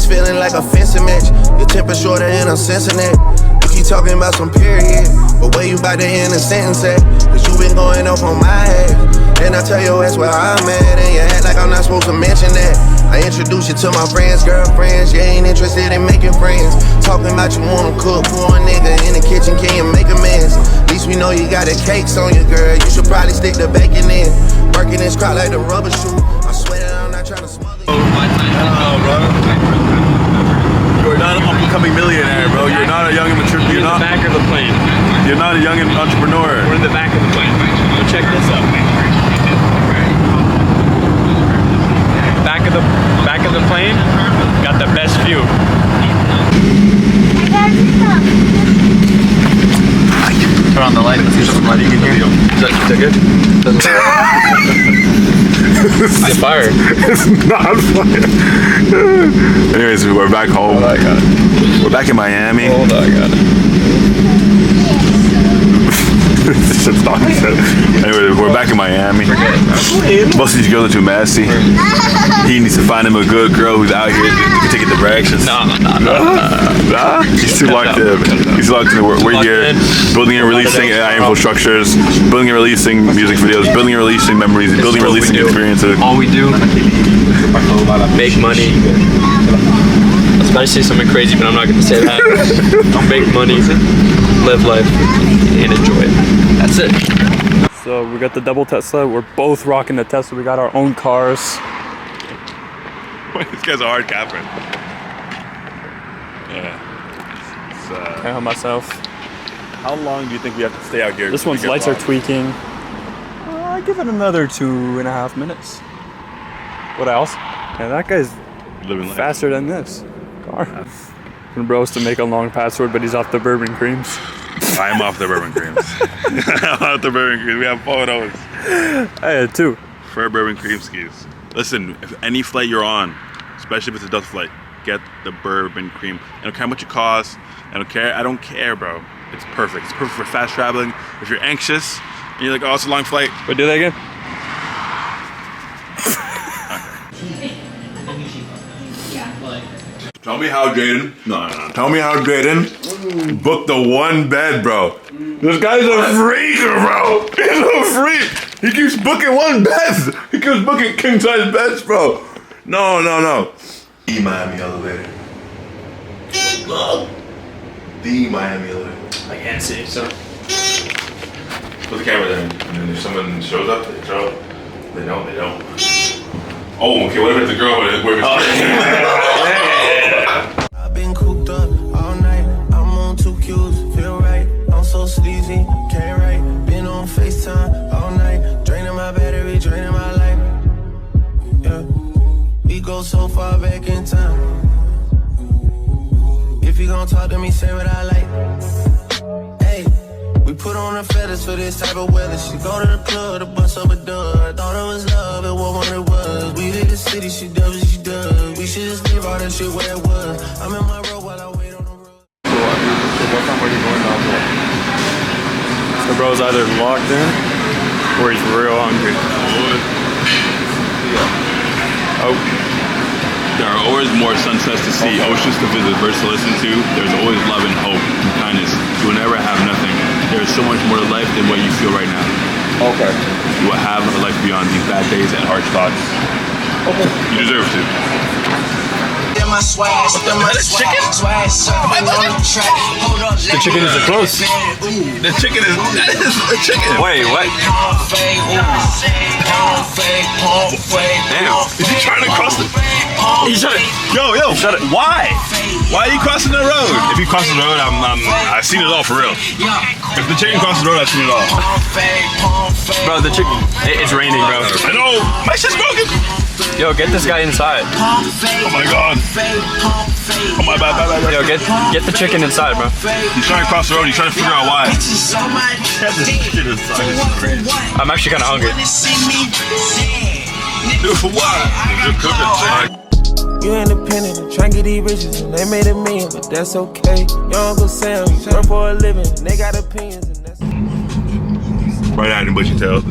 This feeling like a fencing match. Your temper shorter and I'm sensing it. You keep talking about some period, but where you about to end a sentence at? Cause you been going off on my head. Then I tell your ass where I'm at, and you act like I'm not supposed to mention that. I introduce you to my friends, girlfriends. You ain't interested in making friends. Talking about you wanna cook for a nigga in the kitchen, can you make amends? At least we know you got the cakes on you, girl. You should probably stick the bacon in. Working this crowd like the rubber shoe. I swear that I'm not trying to smother you. Oh, bro. You're not an up-and-coming millionaire, bro. You're not a young and mature. You're not in the back of the plane. You're not a young entrepreneur. We're in the back of the plane. But check this out. Back of the plane, got the best view. Turn on the light. Let's get some lighting in here. Is that good? It's fire. It's not fire. Anyways, we're back home. Oh, I got it. We're back in Miami. Hold on, I got it. Anyway, we're back in Miami. Most of these girls are too messy. He needs to find him a good girl who's out here to take it the directions. Nah. He's too locked in. He's locked in. We're here building and releasing infrastructures, building and releasing music videos, building and releasing memories, building and releasing experiences. All we do, make money. I was about to say something crazy, but I'm not going to say that. Make money, live life, and enjoy it. That's it. So we got the double Tesla. We're both rocking the Tesla. We got our own cars. This guy's a hard capper. Yeah. Can't help myself. How long do you think we have to stay out here? This one's lights are tweaking. Give it another 2.5 minutes. What else? Yeah, that guy's living life faster than this car. And bro's to make a long password, but he's off the bourbon creams. I'm off the bourbon creams. I'm off the bourbon creams. We have photos. I had 2. For bourbon cream skis. Listen, if any flight you're on, especially if it's a Delta flight, get the bourbon cream. I don't care how much it costs. I don't care, bro. It's perfect. It's perfect for fast traveling. If you're anxious and you're like, oh, it's a long flight. Wait, do that again? Tell me how Jaden. No. Tell me how Jaden booked the one bed, bro. This guy's a freaker, bro. He's a freak. He keeps booking one bed. He keeps booking king size beds, bro. No. The Miami elevator. The Miami elevator. I can't see, so. Put the camera there, and then if someone shows up, they show up. They don't. Oh, okay. What if it's a girl? What if it's I've been cooped up all night. I'm on 2 Qs, feel right. I'm so sleazy, can't write. Been on FaceTime all night. Draining my battery, draining my life. Yeah, we go so far back in time. If you gon' talk to me, say what I like. Hey, we put on the feathers for this type of weather. She go to the club to bust up a dub. I thought it was love, it wasn't what it was. We did the city, she does what she does. We should just leave all that shit where it was. I'm in my road while I wait on the road. what time are you going down there? The bro's either locked in or he's real hungry. Oh. There are always more sunsets to see, oceans to visit, birds to listen to. There's always love and hope and kindness. You will never have nothing. There is so much more to life than what you feel right now. Okay. You will have a life beyond these bad days and harsh thoughts. Okay. You deserve to. The chicken isn't close. The chicken is a chicken. Wait, what? Damn. Is he trying to cross the... He shut it. Yo. Shut it. Why? Why are you crossing the road? If you cross the road, I've seen it all for real. If the chicken crosses the road, I've seen it all. Bro, the chicken. It's raining, bro. I know. My shit's broken. Yo, get this guy inside. Oh my god. Oh my bad. Yo, get the chicken inside, bro. He's trying to cross the road. He's trying to figure out why. Get this shit inside. This is crazy. I'm actually kind of hungry. Dude, for what? You're cooking. You independent, trying to get these riches, and they made a million, but that's okay. Your Uncle Sam, you work for a living, and they got opinions, and that's right out in bushy tail.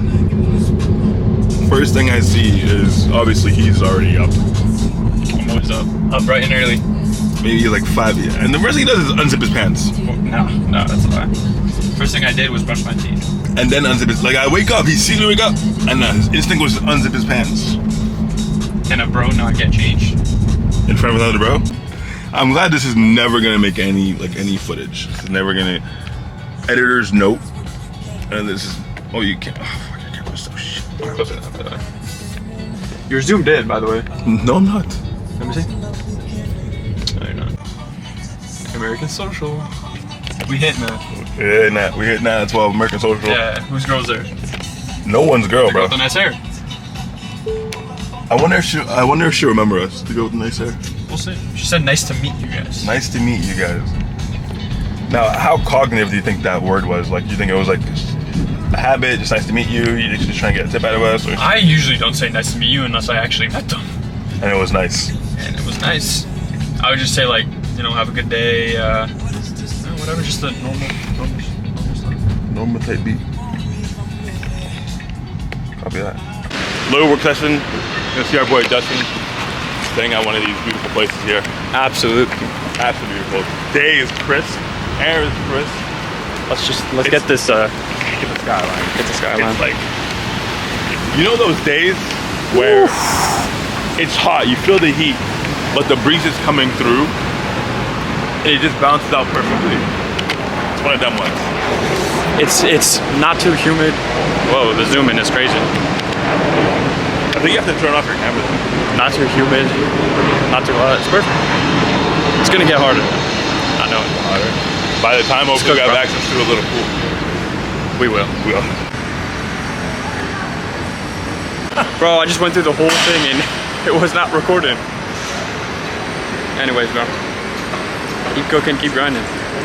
First thing I see is obviously he's already up. was up bright and early. Maybe like 5. Yeah. And the first thing he does is unzip his pants. No, that's a lie. First thing I did was brush my teeth. And then unzip his, like I wake up, he sees me wake up, and his instinct was to unzip his pants. Can a bro not get changed? In front of another bro? I'm glad this is never gonna make any footage. This is never gonna, editor's note. And this is, oh you can't, oh fuck, I can't post that shit. You're zoomed in, by the way. No, I'm not. Let me see. No, you're not. American Social. We hitting that. Yeah, we hitting that at 12, American Social. Yeah, whose girl's there? No one's girl, bro. Girl with the nice hair. I wonder if she'll remember us, the girl with the nice hair. We'll see. She said nice to meet you guys. Nice to meet you guys. Now, how cognitive do you think that word was? Like, you think it was like a habit, just nice to meet you? You just trying to get a tip out of us? Or? I usually don't say nice to meet you unless I actually met them. And it was nice. And it was nice. I would just say like, you know, have a good day, whatever, just the normal stuff. Normal type beat. Copy that. Little work session. You're gonna see our boy Justin staying at one of these beautiful places here. Absolutely. Absolutely beautiful. Day is crisp. Air is crisp. Let's get this Get the skyline. get the skyline. It's like, you know those days where it's hot, you feel the heat, but the breeze is coming through, and it just bounces out perfectly. It's one of them ones. It's not too humid. Whoa, the zoom in is crazy. I think you have to turn off your camera. Not too humid, not too hot. It's perfect. It's gonna get harder. I know. By the time we cook, have bro. access to a little pool. We will. We will. Bro, I just went through the whole thing and it was not recording. Anyways, bro. Keep cooking, keep grinding.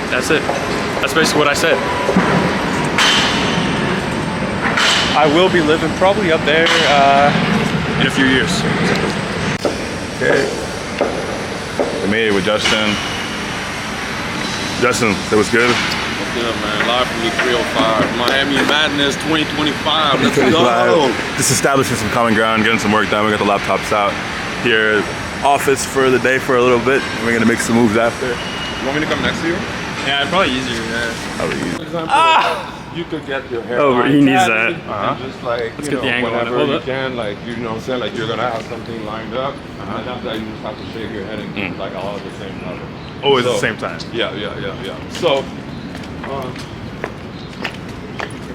That's it. That's basically what I said. I will be living probably up there in a few years. Okay. We made it with Justin. Justin, that was good. What's good, man? Live from the 305. Miami Madness 2025. Let's go. Just establishing some common ground, getting some work done. We got the laptops out here. Office for the day for a little bit. We're gonna make some moves after. You want me to come next to you? Yeah, probably easier, yeah. Probably easy. For example, you could get your hair Oh, he needs that. and just like, Let's you get know, the angle on it. whenever Hold you up. can, like, you know what I'm saying? Like, you're gonna have something lined up, and after that, you just have to shake your head and keep like all at the same level. Always at So- the same time. Yeah. So,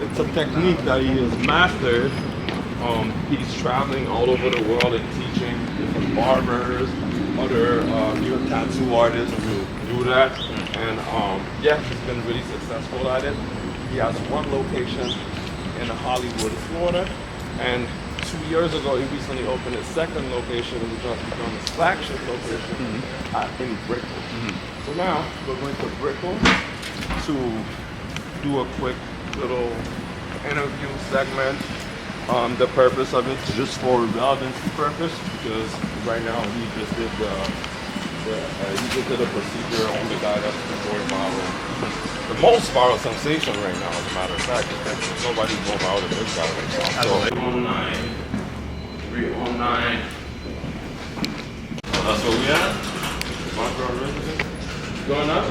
it's a technique that he has mastered. He's traveling all over the world and teaching different barbers, other new tattoo artists to do that. And yeah, he's been really successful at it. He has one location in Hollywood, Florida, and 2 years ago he recently opened his second location, which has become his flagship location in Brickell. So now we're going to Brickell to do a quick little interview segment. The purpose of it is just for relevancy purpose, because right now he just did a procedure on the guy that's the more viral, the most viral sensation right now. As a matter of fact, there's nobody more viral than this guy right now. So 309. That's what we at. Going up.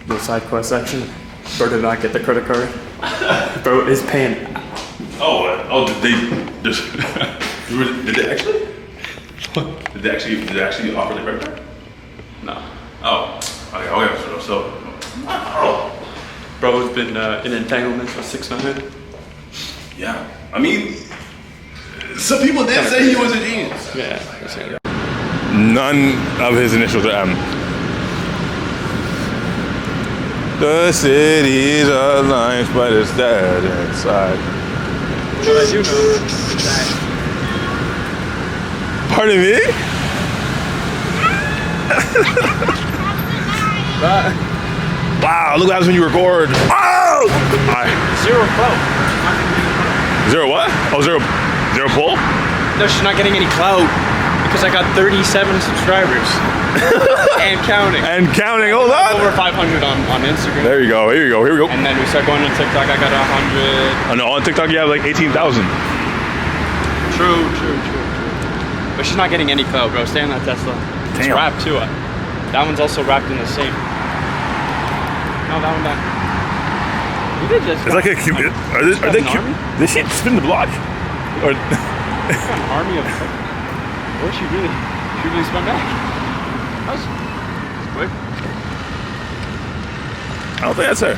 The side quest section. Bro did not get the credit card. Bro is paying. Did they just? Did they actually? Did they actually offer the credit card? No. Oh, okay. So. Bro has been in entanglements for 6 9. Yeah. I mean, some people did say he was a genius. Yeah. None of his initials are M. The city's alive, but it's dead inside. What I do know is that Pardon me? Wow, look what happens when you record. Oh! Alright. zero clout. Zero what? Oh, zero pull? No, she's not getting any clout because I got 37 subscribers and counting. And counting, hold on. Over 500 on Instagram. There you go, here we go, here we go. And then we start going to TikTok. I got 100. Oh no, on TikTok you have like 18,000. True. But she's not getting any clout, bro. Stay on that Tesla. It's Damn. wrapped too. That one's also wrapped in the same. No, that one back. You did just. It's like a are they an army? Did she spin the block? Or It's got an army of. Or she really spun back. That was quick. I don't think that's her.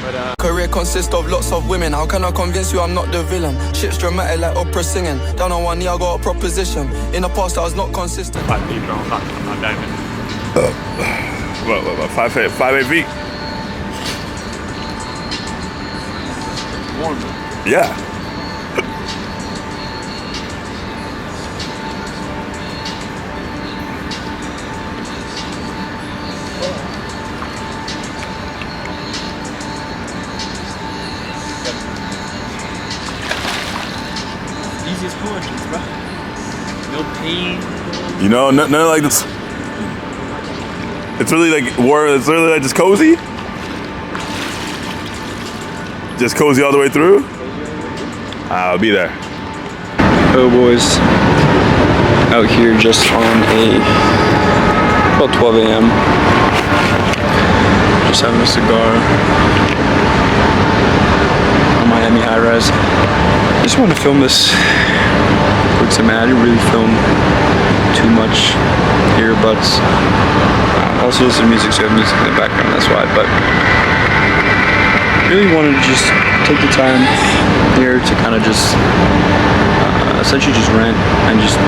But Career consists of lots of women. How can I convince you I'm not the villain? Shit's dramatic like opera singing. Down on one knee, I got a proposition. In the past, I was not consistent. I'm not diving. What, 5'8" feet? Warm. Yeah. Easiest pull-ups, bro. No pain. You know, nothing like this. It's really like just cozy. Just cozy all the way through. I'll be there. Oh boys, out here just on about 12 a.m. Just having a cigar on Miami high rise. Just wanted to film this quick segment. I didn't really film too much earbuds. Also listen to music, so I have music in the background, that's why. But really wanted to just take the time here to kind of just essentially just rant and just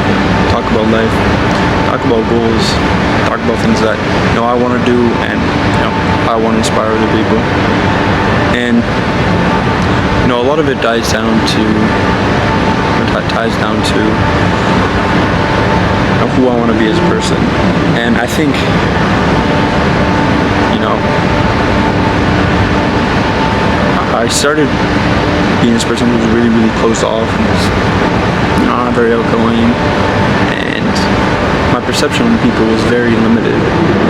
talk about life, talk about goals, talk about things that I want to do and I want to inspire other people. And a lot of it ties down to who I want to be as a person. And I think I started being this person who was really, really closed off and was not very outgoing, and my perception of people was very limited,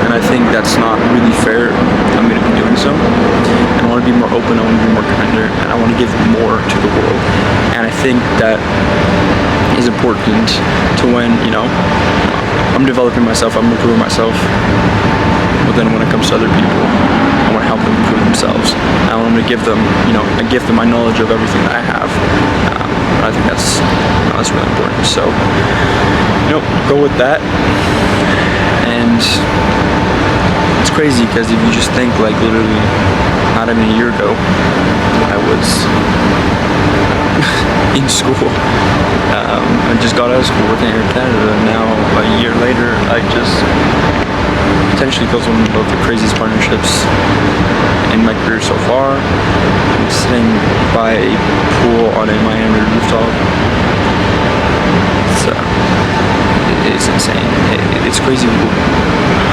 and I think that's not really fair. I'm going to be doing so, and I want to be more open, I want to be more kinder, and I want to give more to the world. And I think that is important to when I'm developing myself, I'm improving myself, but then when it comes to other people, I want to help them improve themselves. I want to give them, I give them my knowledge of everything that I have. I think that's really important. So, go with that. And it's crazy because if you just think, like, literally not even a year ago, I was in school. I just got out of school working here in Canada, and now a year later, I just potentially built one of the craziest partnerships in my career so far. I'm sitting by a pool on a Miami rooftop. It's insane. It's crazy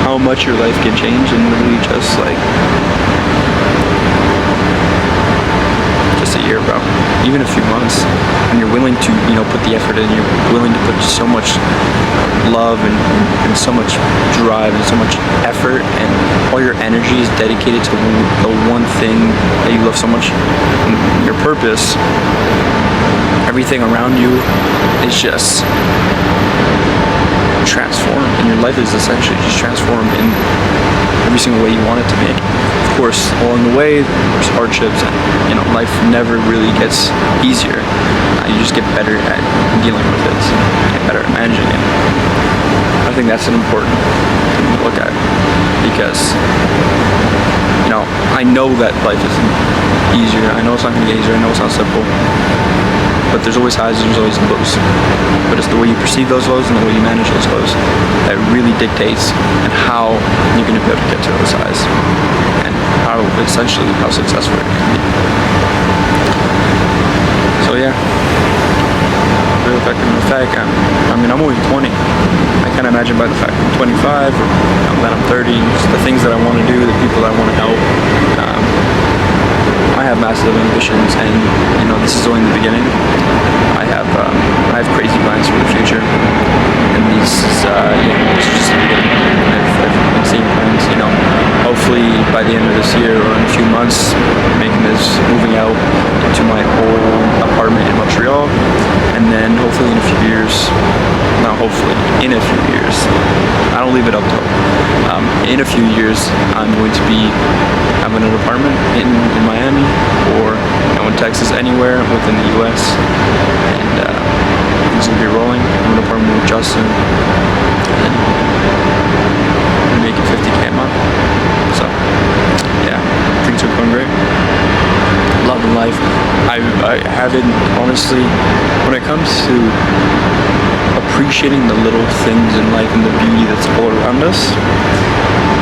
how much your life can change in literally just a year, bro. Even a few months. When you're willing to, put the effort in, you're willing to put so much love and so much drive and so much effort, and all your energy is dedicated to the one thing that you love so much, and your purpose. Everything around you is just transformed, and your life is essentially just transformed in every single way you want it to be. Of course, along the way, there's hardships, and life never really gets easier. You just get better at dealing with it, get better at managing it. I think that's an important thing to look at, because I know that life isn't easier. I know it's not going to get easier. I know it's not simple. But there's always highs and there's always lows. But it's the way you perceive those lows and the way you manage those lows that really dictates and how you're going to be able to get to those highs, and how successful it can be. So yeah, effect and effect. I mean, I'm only 20. I can't imagine by the fact I'm 25 or that I'm 30, just the things that I want to do, the people that I want to help. I have massive ambitions, and this is only the beginning. I have crazy plans for the future, and this is just the beginning. I've been seeing plans, hopefully by the end of this year or in a few months, moving out into my old apartment in Montreal, and then hopefully in a few years, I don't leave it up to in a few years, I'm going to be having an apartment in Miami or in Texas, anywhere within the US, and things will be rolling. I'm in an apartment with Justin, and I'm making $50K a month. So yeah, things are going great. Loving life. I haven't, honestly, when it comes to appreciating the little things in life and the beauty that's all around us,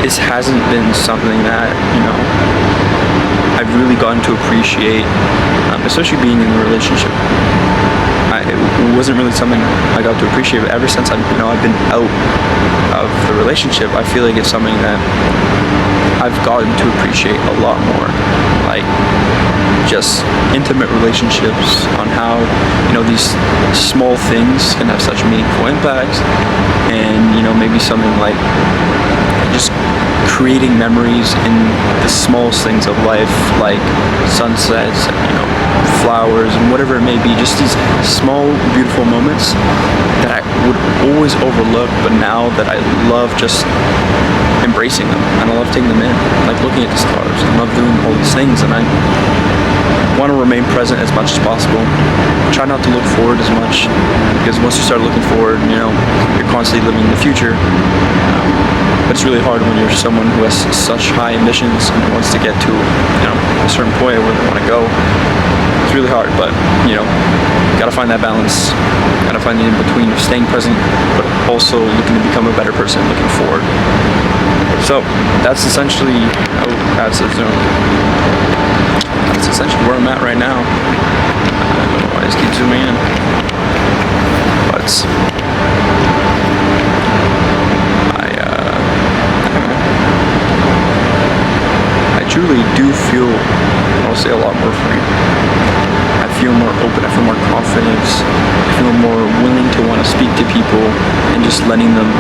this hasn't been something that I've really gotten to appreciate, especially being in a relationship. It wasn't really something I got to appreciate, but ever since I've been out of the relationship, I feel like it's something that I've gotten to appreciate a lot more. Like just intimate relationships, on how these small things can have such meaningful impacts, and maybe something like just creating memories in the smallest things of life, like sunsets, flowers, and whatever it may be. Just these small, beautiful moments that I would always overlook, but now that I love just embracing them, and I love taking them in, like looking at the stars. I love doing all these things, and I want to remain present as much as possible. Try not to look forward as much, because once you start looking forward, you're constantly living in the future. But it's really hard when you're someone who has such high ambitions and wants to get to a certain point where they want to go. It's really hard, but gotta find that balance. Gotta find the in between of staying present, but also looking to become a better person, looking forward. So that's essentially that's essentially where I'm at right now. I don't know why I just keep zooming in, but I truly do feel, I'll say, a lot more free. I feel more open, I feel more confidence, I feel more willing to want to speak to people and just letting them,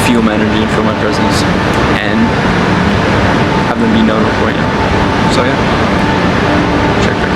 feel my energy and feel my presence and have them be known for what I am. So yeah, check that.